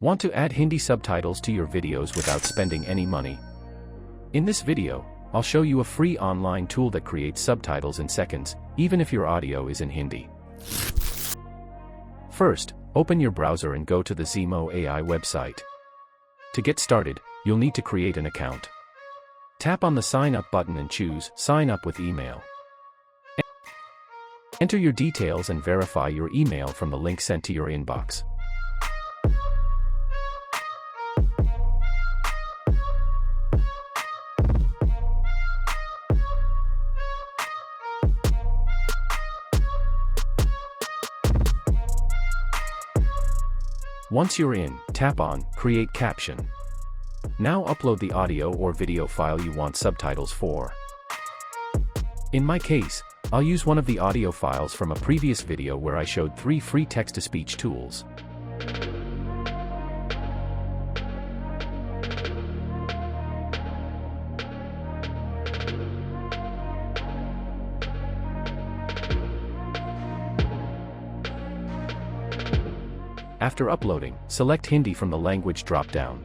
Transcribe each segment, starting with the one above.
Want to add Hindi subtitles to your videos without spending any money? In this video, I'll show you a free online tool that creates subtitles in seconds, even if your audio is in Hindi. First, open your browser and go to the Zemo AI website. To get started, you'll need to create an account. Tap on the Sign Up button and choose Sign Up with Email. Enter your details and verify your email from the link sent to your inbox. Once you're in, tap on Create Caption. Now upload the audio or video file you want subtitles for. In my case, I'll use one of the audio files from a previous video where I showed 3 free text-to-speech tools. After uploading, select Hindi from the language drop-down.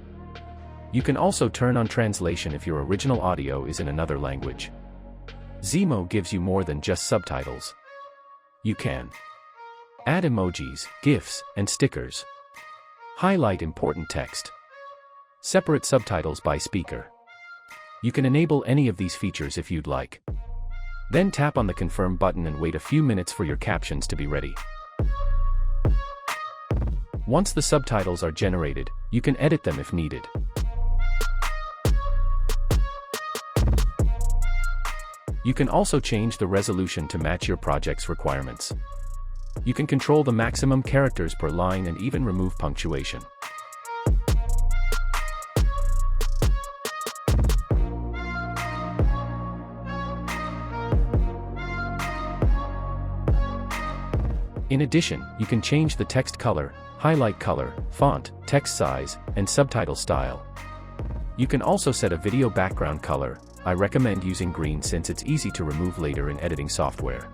You can also turn on translation if your original audio is in another language. Zemo gives you more than just subtitles. You can add emojis, GIFs, and stickers. Highlight important text. Separate subtitles by speaker. You can enable any of these features if you'd like. Then tap on the Confirm button and wait a few minutes for your captions to be ready. Once the subtitles are generated, you can edit them if needed. You can also change the resolution to match your project's requirements. You can control the maximum characters per line and even remove punctuation. In addition, you can change the text color, highlight color, font, text size, and subtitle style. You can also set a video background color. I recommend using green since it's easy to remove later in editing software.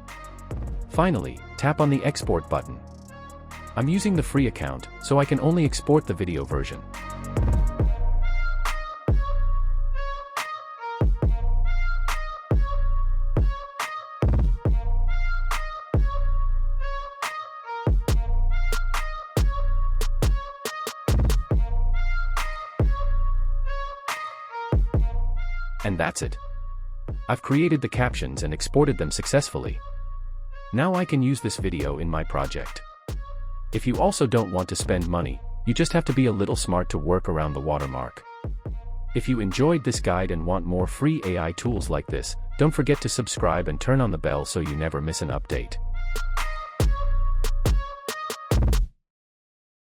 Finally, tap on the Export button. I'm using the free account, so I can only export the video version. And that's it. I've created the captions and exported them successfully. Now I can use this video in my project. If you also don't want to spend money, you just have to be a little smart to work around the watermark. If you enjoyed this guide and want more free AI tools like this, don't forget to subscribe and turn on the bell so you never miss an update.